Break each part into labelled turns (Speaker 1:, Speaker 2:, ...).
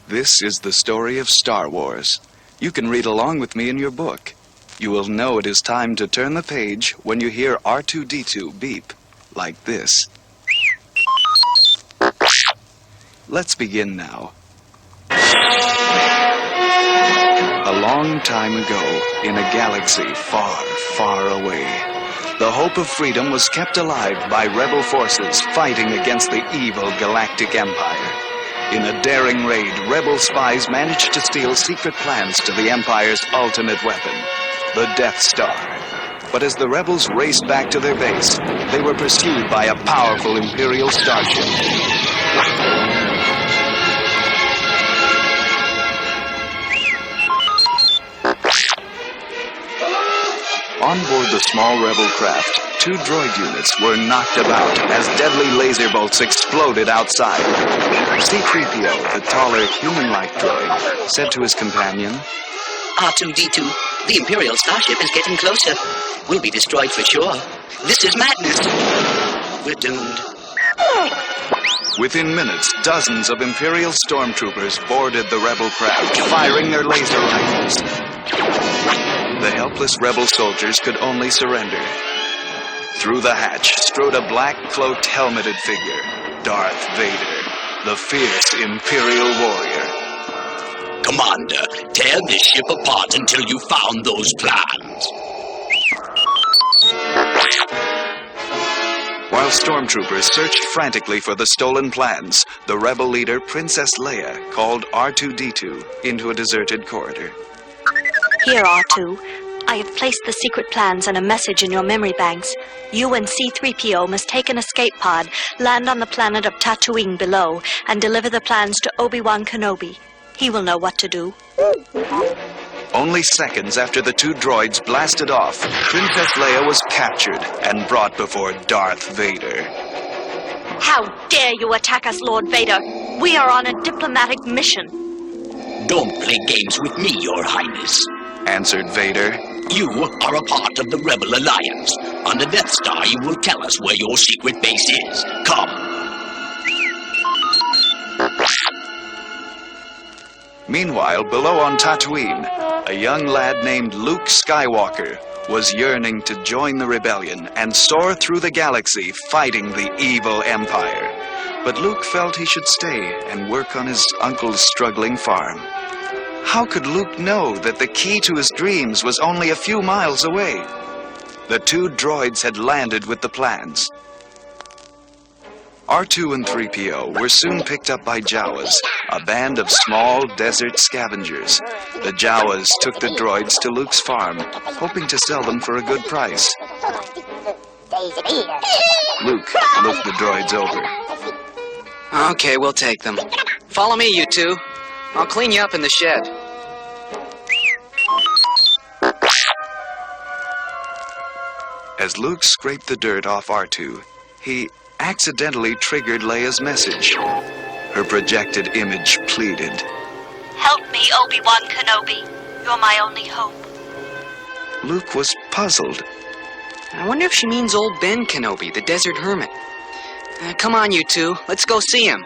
Speaker 1: This is the story of Star Wars. You can read along with me in your book. You will know it is time to turn the page when you hear R2-D2 beep, like this. Let's begin now. A long time ago, in a galaxy far, far away, the hope of freedom was kept alive by rebel forces fighting against the evil Galactic Empire. In a daring raid, rebel spies managed to steal secret plans to the Empire's ultimate weapon, the Death Star. But as the rebels raced back to their base, they were pursued by a powerful Imperial starship. On board the small rebel craft, 2 droid units were knocked about as deadly laser bolts exploded outside. C-3PO, the taller, human-like droid, said to his companion,
Speaker 2: R2-D2, the Imperial starship is getting closer. We'll be destroyed for sure. This is madness. We're doomed.
Speaker 1: Within minutes, dozens of Imperial stormtroopers boarded the rebel craft, firing their laser rifles. The helpless rebel soldiers could only surrender. Through the hatch strode a black-cloaked, helmeted figure, Darth Vader, the fierce Imperial warrior.
Speaker 2: Commander, tear this ship apart until you found those plans.
Speaker 1: While stormtroopers searched frantically for the stolen plans, the rebel leader, Princess Leia, called R2-D2 into a deserted corridor.
Speaker 3: Here, R2. I have placed the secret plans and a message in your memory banks. You and C-3PO must take an escape pod, land on the planet of Tatooine below, and deliver the plans to Obi-Wan Kenobi. He will know what to do.
Speaker 1: Only seconds after the 2 droids blasted off, Princess Leia was captured and brought before Darth Vader.
Speaker 3: How dare you attack us, Lord Vader? We are on a diplomatic mission.
Speaker 2: Don't play games with me, Your Highness,
Speaker 1: answered Vader.
Speaker 2: You are a part of the Rebel Alliance. On the Death Star, you will tell us where your secret base is. Come.
Speaker 1: Meanwhile, below on Tatooine, a young lad named Luke Skywalker was yearning to join the rebellion and soar through the galaxy fighting the evil Empire. But Luke felt he should stay and work on his uncle's struggling farm. How could Luke know that the key to his dreams was only a few miles away? The 2 droids had landed with the plans. R2 and 3PO were soon picked up by Jawas, a band of small desert scavengers. The Jawas took the droids to Luke's farm, hoping to sell them for a good price. Luke looked the droids over.
Speaker 4: Okay, we'll take them. Follow me, you 2. I'll clean you up in the shed.
Speaker 1: As Luke scraped the dirt off R2, he accidentally triggered Leia's message. Her projected image pleaded,
Speaker 3: Help me, Obi-Wan Kenobi. You're my only hope.
Speaker 1: Luke was puzzled.
Speaker 4: I wonder if she means old Ben Kenobi, the desert hermit. Come on, you 2. Let's go see him.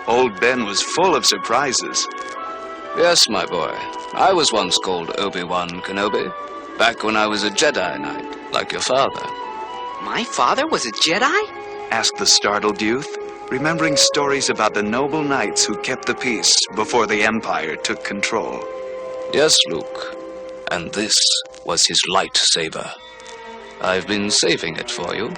Speaker 1: Old Ben was full of surprises.
Speaker 5: Yes, my boy. I was once called Obi-Wan Kenobi, back when I was a Jedi Knight, like your father.
Speaker 4: My father was a Jedi?
Speaker 1: Asked the startled youth, remembering stories about the noble knights who kept the peace before the Empire took control.
Speaker 5: Yes, Luke. And this was his lightsaber. I've been saving it for you.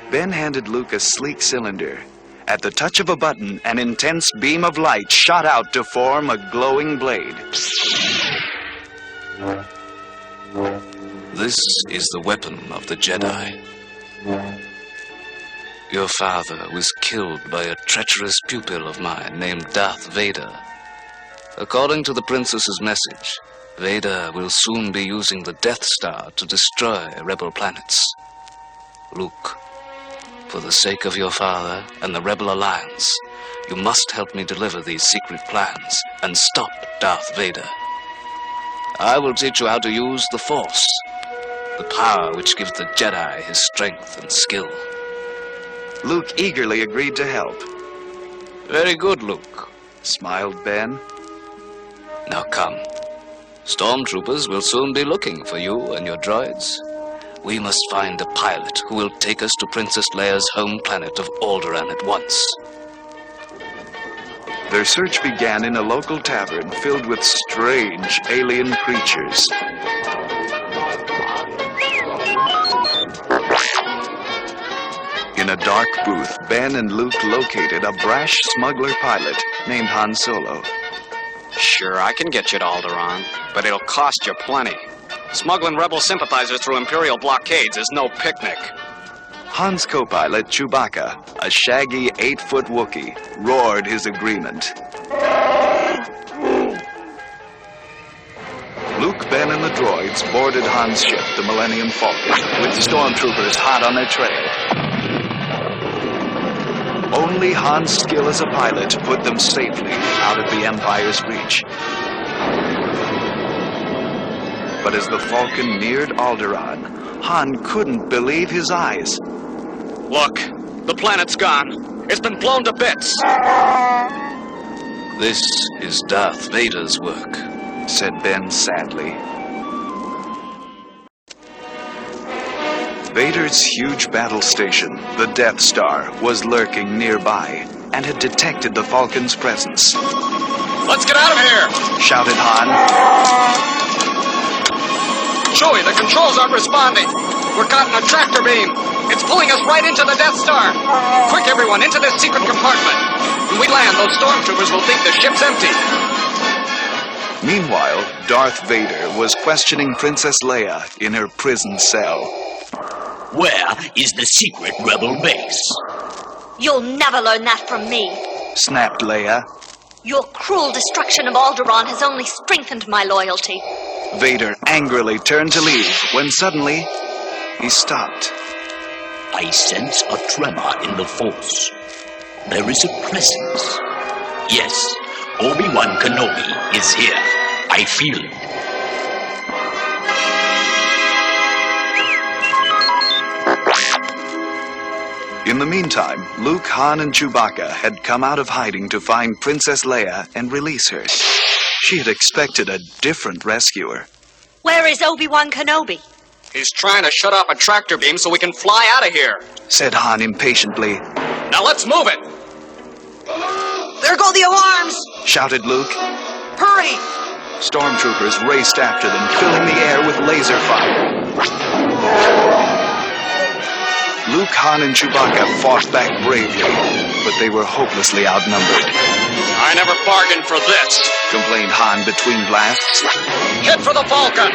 Speaker 1: Ben handed Luke a sleek cylinder. At the touch of a button, an intense beam of light shot out to form a glowing blade.
Speaker 5: This is the weapon of the Jedi. Your father was killed by a treacherous pupil of mine named Darth Vader. According to the princess's message, Vader will soon be using the Death Star to destroy rebel planets. Luke, for the sake of your father and the Rebel Alliance, you must help me deliver these secret plans and stop Darth Vader. I will teach you how to use the Force, the power which gives the Jedi his strength and skill.
Speaker 1: Luke eagerly agreed to help.
Speaker 5: Very good, Luke.
Speaker 1: smiled Ben.
Speaker 5: Now come. Stormtroopers will soon be looking for you and your droids. We must find a pilot who will take us to Princess Leia's home planet of Alderaan at once.
Speaker 1: Their search began in a local tavern filled with strange alien creatures. In a dark booth, Ben and Luke located a brash smuggler pilot named Han Solo.
Speaker 6: Sure, I can get you to Alderaan, but it'll cost you plenty. Smuggling rebel sympathizers through Imperial blockades is no picnic.
Speaker 1: Han's co-pilot, Chewbacca, a shaggy 8-foot Wookiee, roared his agreement. Luke, Ben, and the droids boarded Han's ship, the Millennium Falcon, with stormtroopers hot on their trail. Only Han's skill as a pilot put them safely out of the Empire's reach. But as the Falcon neared Alderaan, Han couldn't believe his eyes.
Speaker 6: Look, the planet's gone. It's been blown to bits.
Speaker 5: This is Darth Vader's work,
Speaker 1: said Ben sadly. Vader's huge battle station, the Death Star, was lurking nearby and had detected the Falcon's presence.
Speaker 6: Let's get out of here!
Speaker 1: Shouted Han.
Speaker 6: Chewie, the controls aren't responding. We're caught in a tractor beam. It's pulling us right into the Death Star. Quick, everyone, into this secret compartment. When we land, those stormtroopers will think the ship's empty.
Speaker 1: Meanwhile, Darth Vader was questioning Princess Leia in her prison cell.
Speaker 7: Where is the secret rebel base?
Speaker 3: You'll never learn that from me.
Speaker 1: Snapped Leia.
Speaker 3: Your cruel destruction of Alderaan has only strengthened my loyalty.
Speaker 1: Vader angrily turned to leave when suddenly he stopped.
Speaker 7: I sense a tremor in the Force. There is a presence. Yes, Obi-Wan Kenobi is here. I feel it.
Speaker 1: In the meantime, Luke, Han, and Chewbacca had come out of hiding to find Princess Leia and release her. She had expected a different rescuer.
Speaker 3: Where is Obi-Wan Kenobi?
Speaker 6: He's trying to shut off a tractor beam so we can fly out of here,
Speaker 1: said Han impatiently.
Speaker 6: Now let's move it!
Speaker 4: There go the alarms!
Speaker 1: Shouted Luke.
Speaker 4: Hurry!
Speaker 1: Stormtroopers raced after them, filling the air with laser fire. Luke, Han, and Chewbacca fought back bravely, but they were hopelessly outnumbered.
Speaker 6: I never bargained for this,
Speaker 1: complained Han between blasts.
Speaker 6: Hit for the Falcon!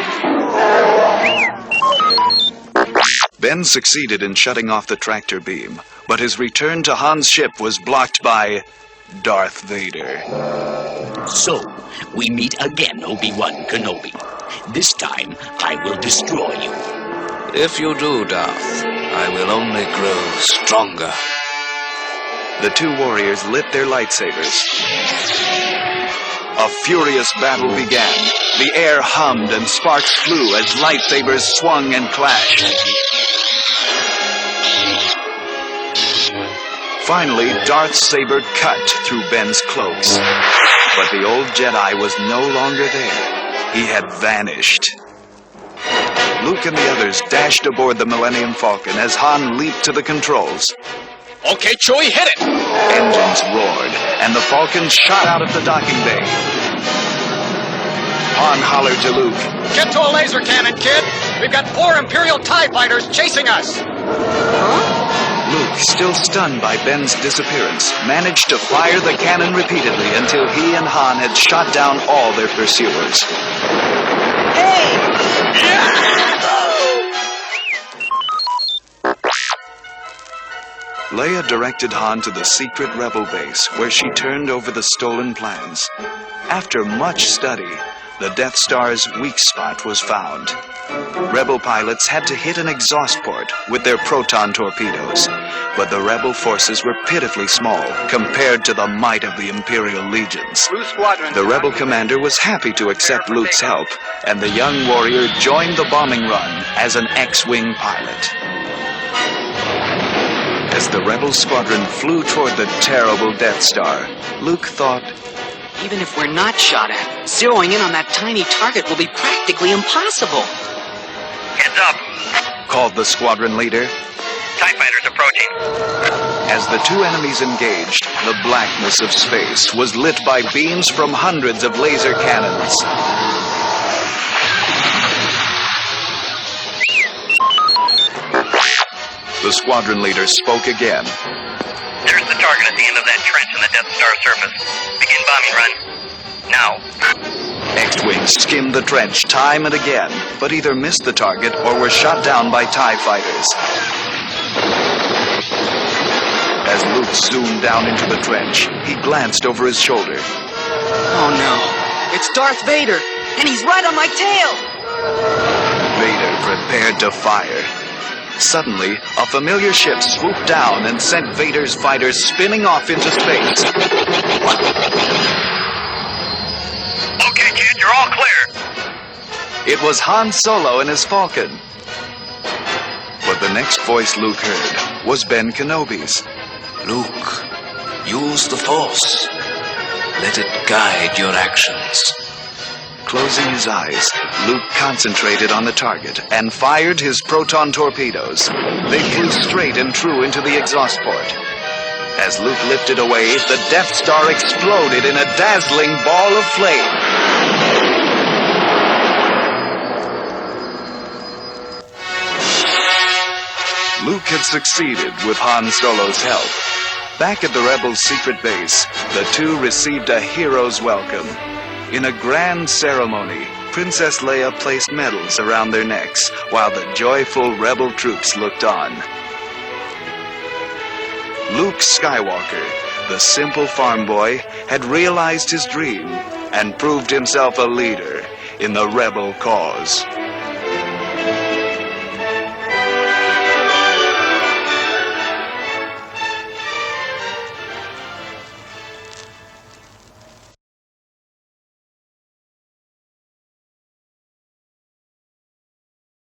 Speaker 1: Ben succeeded in shutting off the tractor beam, but his return to Han's ship was blocked by Darth Vader.
Speaker 7: So, we meet again, Obi-Wan Kenobi. This time, I will destroy you.
Speaker 5: If you do, Darth, I will only grow stronger.
Speaker 1: The two warriors lit their lightsabers. A furious battle began. The air hummed and sparks flew as lightsabers swung and clashed. Finally, Darth's saber cut through Ben's cloaks. But the old Jedi was no longer there. He had vanished. Luke and the others dashed aboard the Millennium Falcon as Han leaped to the controls.
Speaker 6: Okay, Chewie, hit it!
Speaker 1: Engines roared, and the Falcon shot out of the docking bay. Han hollered to Luke.
Speaker 6: Get to a laser cannon, kid! We've got 4 Imperial TIE fighters chasing us!
Speaker 1: Luke, still stunned by Ben's disappearance, managed to fire the cannon repeatedly until he and Han had shot down all their pursuers. Leia directed Han to the secret rebel base, where she turned over the stolen plans. After much study, the Death Star's weak spot was found. Rebel pilots had to hit an exhaust port with their proton torpedoes, but the rebel forces were pitifully small compared to the might of the Imperial legions. The rebel commander was happy to accept Luke's help, and the young warrior joined the bombing run as an X-Wing pilot. As the rebel squadron flew toward the terrible Death Star, Luke thought
Speaker 4: Even if we're not shot at, zeroing in on that tiny target will be practically impossible.
Speaker 6: Heads up.
Speaker 1: called the squadron leader.
Speaker 6: TIE fighters approaching.
Speaker 1: As the two enemies engaged, the blackness of space was lit by beams from hundreds of laser cannons. The squadron leader spoke again.
Speaker 6: There's the target at the end of that trench on the Death Star surface. Begin bombing run. Now.
Speaker 1: X-Wings skimmed the trench time and again, but either missed the target or were shot down by TIE fighters. As Luke zoomed down into the trench, he glanced over his shoulder.
Speaker 4: Oh no, it's Darth Vader, and he's right on my tail!
Speaker 1: Vader prepared to fire. Suddenly, a familiar ship swooped down and sent Vader's fighters spinning off into space.
Speaker 6: Okay, kid, you're all clear.
Speaker 1: It was Han Solo and his Falcon. But the next voice Luke heard was Ben Kenobi's.
Speaker 5: Luke, use the Force. Let it guide your actions.
Speaker 1: Closing his eyes, Luke concentrated on the target and fired his proton torpedoes. They flew straight and true into the exhaust port. As Luke lifted away, the Death Star exploded in a dazzling ball of flame. Luke had succeeded with Han Solo's help. Back at the Rebels' secret base, the two received a hero's welcome. In a grand ceremony, Princess Leia placed medals around their necks, while the joyful Rebel troops looked on. Luke Skywalker, the simple farm boy, had realized his dream and proved himself a leader in the Rebel cause.